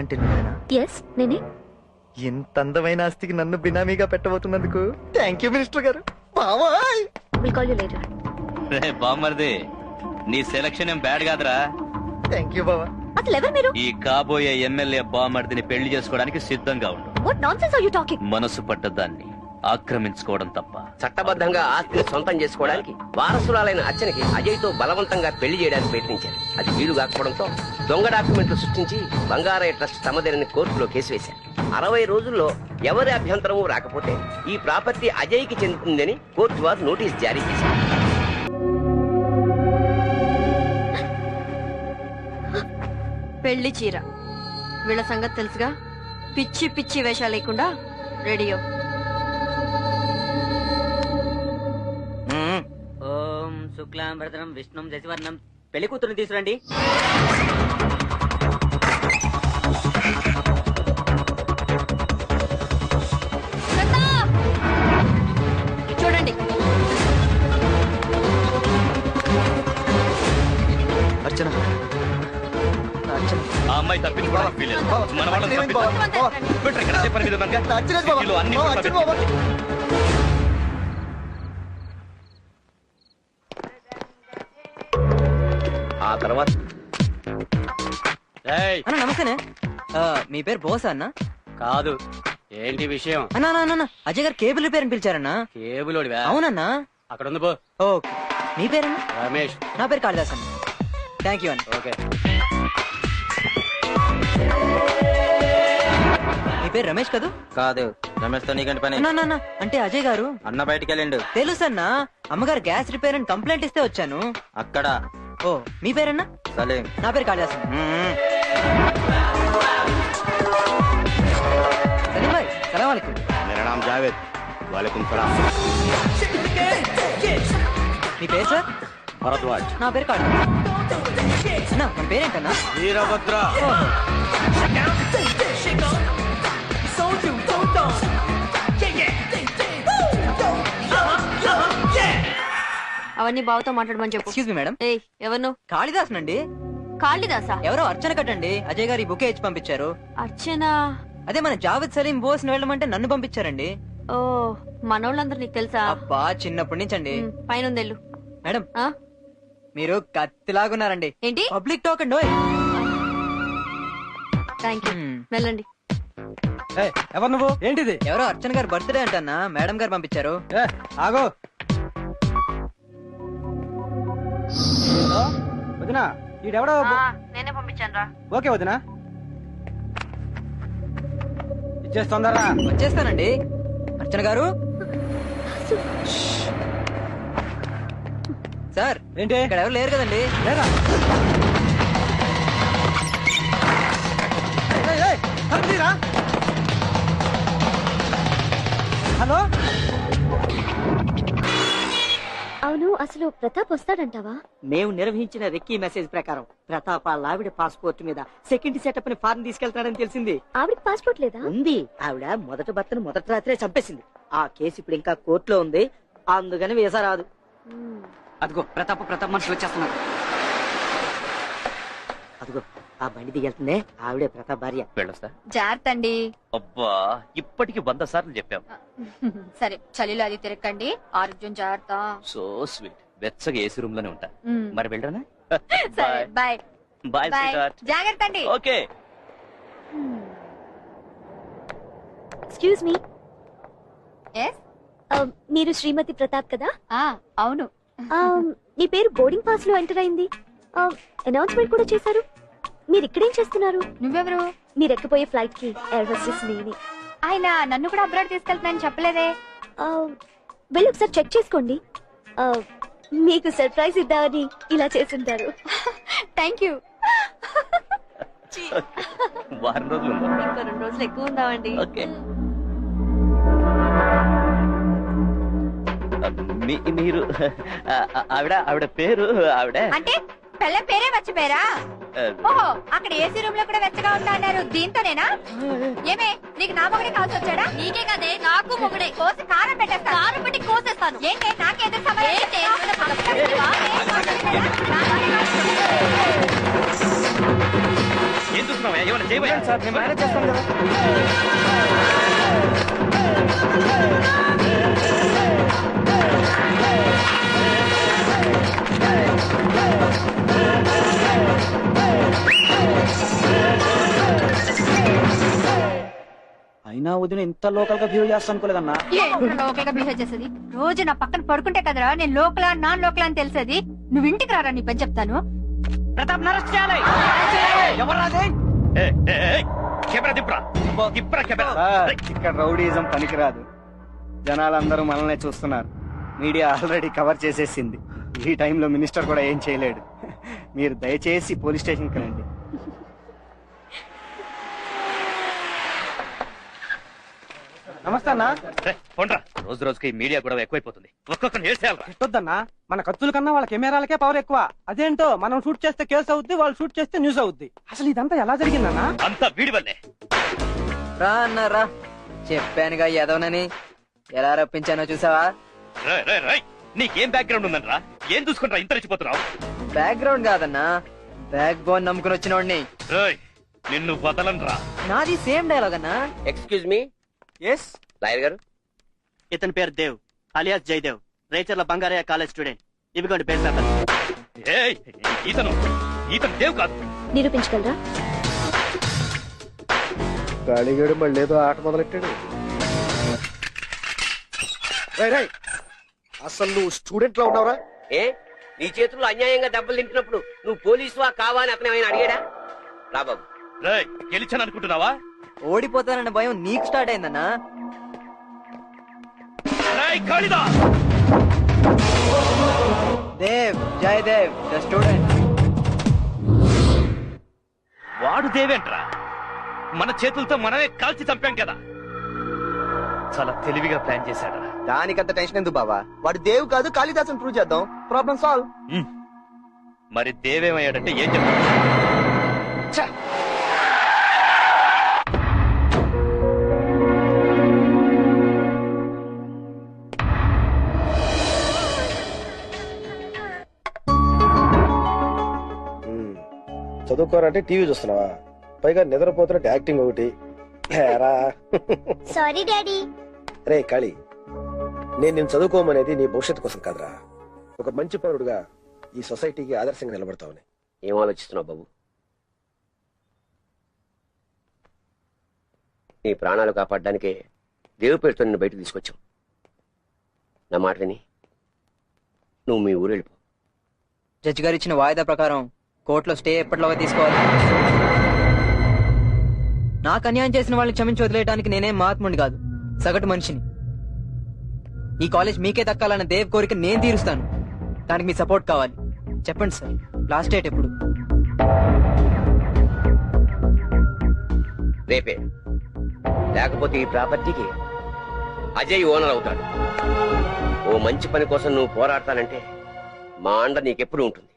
అంటే నువ్వేనా? ఎస్ నేనే. ఇంత అందమైన ఆస్తికి నన్ను బినామీగా పెట్టబోతున్నందుకు థ్యాంక్ యూ మినిస్టర్ గారు. బాబాయ్ విల్ కాల్ యు లేటర్. రే బామ్మర్ది, నీ సెలక్షన్ ఏం బ్యాడ్ కాదురా. థ్యాంక్ యూ బాబా. అసలు ఎవరు మీరు? ఈ కాబోయే ఎమ్మెల్యే బామ్మర్దిని పెళ్లి చేసుకోవడానికి సిద్ధంగా ఉండు. What nonsense are you talking? మనసు పడ్డదాన్ని ఆక్రమించుకోవడం తప్ప. చట్టబద్ధంగా ఆస్తిని సొంతం చేసుకోవడానికి వారసురాలైన అర్చనకి అజయ్ తో బలవంతంగా పెళ్లి చేయడానికి ప్రయత్నించారు. అది వీలు కాకపోవడంతో దొంగ డాక్యుమెంట్లు సృష్టించి బంగారయ్య ట్రస్ట్ తమదేనని కోర్టులో కేసు వేశారు. 60 రోజుల్లో ఎవరి అభ్యంతరమూ రాకపోతే ఈ ప్రాపర్టీ అజయ్ కి చెందుతుందని కోర్టు వారు నోటీస్ జారీ చేశారు. పెళ్లి చీర వీళ్ళ సంగతి తెలుసుగా. పిచ్చి పిచ్చి వేషాలు లేకుండా రెడీయో. ఓం శుక్లాం భరతరం విష్ణుం శశివర్ణం. పెళ్లి కూతురుని తీసురండి. చూడండి, అర్చన ఆ అమ్మాయి తప్పించుకోవడానికి వీలేదు. మన వాళ్ళని పెట్టరు ఇక్కడ. అదే పని మీద ఉన్నారుగా. సిటీలో అన్ని ఆ తర్వాత అన్న నమస్తేనే. మీ పేరు బోస్ అన్న? కాదు. ఏంటి విషయం? అన్నా అజయ్ గారు కేబుల్ రిపేర్ అని పిలిచారన్నా. కేబుల్ ఓడివా? అవునన్నా. అక్కడ ఉంది పో. ఓకే. మీ పేరన్నా? రమేష్. నా పేరు కాళిదాస్ అన్న. థ్యాంక్ యూ అన్న. ఓకే. మీ పేరు రమేష్ కదూ? కాదు. రమేష్ తో నీకంటే పని. అన్నా అంటే అజయ్ గారు అన్న బయటికి వెళ్ళిండు. తెలుసన్నా. అమ్మగారు గ్యాస్ రిపేర్ అని కంప్లైంట్ ఇస్తే వచ్చాను. అక్కడ. ఓ మీ పేరన్నా? సలీం. నా పేరు కాళిదాస్ అన్న. సలీం భాయ్ సలాం వాలేకుం. मेरा नाम जावेद. वालेकुम सलाम. మీ పేరు సార్? భరద్వాజ్. నా పేరు కాళిదాస్. అన్నా మన పేరేంటన్నా? వీరభద్ర. అవన్నీ బావతో మాట్లాడమని చెప్పు. Excuse me madam. ఏయ్ ఎవరు నువ్వు? కాళిదాస్ నండి. కాళిదాసా? ఎవరో అర్చన కట్టండి. అజయ్ గారు ఈ బుకే ఇచ్చి పంపించారు. అర్చన? అదే మన జావేద్ సలీం బోస్ ని వెళ్ళమంటే నన్ను పంపించారండి. ఓ మనోళ్ళందరూ నీకు తెలుసా? అబ్బా చిన్నప్పటి నుంచి అండి. పైన ఉందెళ్ళు. మేడం ఆ? మీరు కత్తిలాగున్నారండి. ఏంటి? పబ్లిక్ టాక్ అండి. Thank you. వెళ్ళండి. ఎవరు నువ్వు? ఏంటిది? ఎవరో అర్చన గారు బర్త్డే అంటన్నా మేడం గారు పంపించారు. ఆగో. వదినా ఈడెవడో. నేనే పంపించాను రా. ఓకే వదినా, ఇచ్చేస్తుందరా. వచ్చేస్తానండి. అర్చన గారు. సార్ ఏంటి? ఇక్కడ ఎవరు లేరు కదండి. లేదా? హలో. అవును అసలు ప్రతాప్ వస్తాడంటావా? మేము నిర్వహించిన రెక్కీ మెసేజ్ ప్రకారం ప్రతాప్ ఆవిడ పాస్పోర్ట్ మీద సెకండ్ సెటప్ ని ఫారెన్ తీసుకెళ్తాడని తెలిసింది. ఆవిడకి పాస్పోర్ట్ లేదా? ఉంది. ఆవిడ మొదటి భర్తను మొదటి రాత్రే చంపేసింది. ఆ కేసు ఇప్పుడు ఇంకా కోర్టులో ఉంది. అందుకని వీసా రాదు. అదిగో ప్రతాప్ మనుషులు వచ్చేస్తున్నారు. అదిగో ఆ బండి దిగెళ్తుందే ఆవిడే ప్రతాప్ భార్య. వెళ్ళొస్తా. జాగ్రత్త అండి. అబ్బా ఇప్పటికి 100 సార్లు చెప్పాం. సరే చలిలో అది తిరగండి. ఆరోగ్యం జాగ్రత్త. So sweet. వెచ్చగా ఏసీ రూమ్ లోనే ఉంటా. మరి వెళ్ళరానా? సరే బాయ్. Bye sweet. జాగ్రత్త అండి. ఓకే. Excuse me. Yes? మీరు శ్రీమతి ప్రతాప్ కదా? అవును. మీ పేరు బోర్డింగ్ పాస్ లో ఎంటర్ అయింది. అనౌన్స్మెంట్ కూడా చేశారు. మీరు ఇక్కడేం చేస్తున్నారు? నువ్వెవరు? మీరు ఎక్కిపోయే ఫ్లైట్ కి ఎయిర్ హోస్టెస్ నేనే. ఆయన నన్ను కూడా అబ్రాడ్ తీసుకెళ్తానని చెప్పలేదే. వెళ్ళి ఒకసారి చెక్ చేసుకోండి. మీకు సర్ప్రైజ్ ఇద్దామని ఇలా చేస్తుంటారు. Thank you. వారం రోజులు ఉందా? ఇంకా 2 రోజులు ఎక్కువ ఉందామండి. ఓకే. మీరు ఆవిడ పేరు ఆవిడ అంటే పెళ్ళ పేరే మర్చిపోయారా? ఓహో అక్కడ ఏసీ రూమ్ లో కూడా వెచ్చగా ఉంటా అన్నారు. దీంతోనేనా? ఏమే నీకు నా మొగడే కాల్సి వచ్చాడా? నీకే కదే నాకు మొగడే. కోసి కారం పెట్టేస్తా. కారం పెట్టి కోసేస్తాను. ఏంటి నాకేదో సమయం? ఎందుకు చేస్తున్నావా? ఏమైనా చేయబోయా? సార్ నేను మేనేజ్ చేస్తాను కదా. అయినా వదిన ఇంత లోకల్ గా బిహేవ్ చేస్తా అనుకోలేదన్నా. లోకల్ గా బిహేవ్ చేసేది రోజు నా పక్కన పడుకుంటే కదరా నేను లోకలా నాన్ లోకలా అని తెలిసేది. నువ్వు ఇంటికి రారా నీ పని చెప్తాను. ప్రతాప్ అరెస్ట్ చేయాలి. ఎవరు రాజే? కెమెరా దిప్పురా. దిప్పురా కెమెరా. ఇక్కడ రౌడీజం పనికిరాదు. జనాలందరూ మనల్ని చూస్తున్నారు. మీడియా ఆల్రెడీ కవర్ చేసేసింది. ఈ టైంలో మినిస్టర్ కూడా ఏం చేయలేడు. మీరు దయచేసి పోలీస్ స్టేషన్కి రండి. నమస్తే అన్నా. పోండ్రా. రోజు రోజుకి ఈ మీడియా కూడా ఎక్కువైపోతుంది. ఒక్కొక్కరిని ఏడ్చేయాలరా. పెట్టొద్దన్నా, మన ఖర్చుల కన్నా వాళ్ళ కెమెరాలకే పవర్ ఎక్కువ. అదేంటో మనం షూట్ చేస్తే కేసు అవుద్ది, వాళ్ళు షూట్ చేస్తే న్యూస్ అవుద్ది. అసలు ఇదంతా ఎలా జరిగిందన్నా? అంతా వీడి వల్లే. రా అన్నారా, చెప్పానుగా ఎదవనని. ఎలా రప్పించానో చూసావా? రేయ్, రేయ్, రేయ్. నీకేం బ్యాక్గ్రౌండ్ ఉందనరా? ఏం చూసుకుంటారా ఇంత రెచ్చిపోతున్నావు? బ్యాక్గ్రౌండ్ కాదన్నా, బ్యాక్ బోన్ నమ్ముకుని వచ్చినోడిని. రేయ్, నిన్ను వదలనరా. నాది సేమ్ డైలాగ్ అన్నా. Excuse me. Yes, lawyer garu, ఇతని పేరు Dev alias Jayadev, Recherla Bangaraiah college student. ఇవిగోండి పేరు పేపర్. ఏయ్, ఇతను దేవ్ కాదు. నిరూపించగలరా? గాలిగాడు మళ్ళీ ఏదో ఆట మొదలెట్టాడు. అసలు నువ్వు స్టూడెంట్ లో ఉన్నావురా? ఏ నీ చేతుల్లో అన్యాయంగా దెబ్బలు తింటున్నప్పుడు నువ్వు పోలీసువా కావా అని అతను ఏమైనా అడిగాడా? రా బాబు. రేయ్, గెలిచాను అనుకుంటున్నావా? ఓడిపోతానన్న భయం నీకు స్టార్ట్ అయిందన్నా. రేయ్, కాళిదా. Dev, Jayadev the student. వాడు దేవేంట్రా? మన చేతులతో మనమే కాల్చి చంపాం కదా. చాలా తెలివిగా ప్లాన్ చేశాడు. దానికంత టెన్షన్ ఎందుకు బావా? వాడు దేవు కాదు, కాళిదాసుని ప్రూవ్ చేద్దాం. Problem solve. మరి దేవేమయ్యాడంటే ఏం చెప్తాడు? చదువుకోరంటే టీవీ చూస్తున్నావా? పైగా నిద్రపోతున్నట్టు యాక్టింగ్ ఒకటి. Sorry daddy. రే కాళీ, నేను చదువుకోమనేది నీ భవిష్యత్తు కోసం కాదురా. ఒక మంచి పౌరుడుగా ఈ సొసైటీకి ఆదర్శంగా నిలబడతావని. ఏం ఆలోచిస్తున్నావు బాబు? నీ ప్రాణాలు కాపాడడానికే దేవు పేరుతో నిన్ను బయటకు తీసుకొచ్చాం. నా మాట విని నువ్వు మీ ఊరు వెళ్ళిపో. జడ్జి గారు ఇచ్చిన వాయిదా ప్రకారం కోర్టులో స్టే ఎప్పటిలోగా తీసుకోవాలి. నాకు అన్యాయం చేసిన వాళ్ళని క్షమించి వదిలేయడానికి నేనేం మహాత్ముడిని కాదు, సగటు మనిషిని. ఈ కాలేజ్ మీకే దక్కాలన్న దేవ్ కోరిక నేను తీరుస్తాను. దానికి మీ సపోర్ట్ కావాలి. చెప్పండి సార్, లాస్ట్ డేట్ ఎప్పుడు? రేపే. లేకపోతే ఈ ప్రాపర్టీకి అజయ్ ఓనర్ అవుతాడు. ఓ మంచి పని కోసం నువ్వు పోరాడతానంటే మా అండ నీకెప్పుడు ఉంటుంది.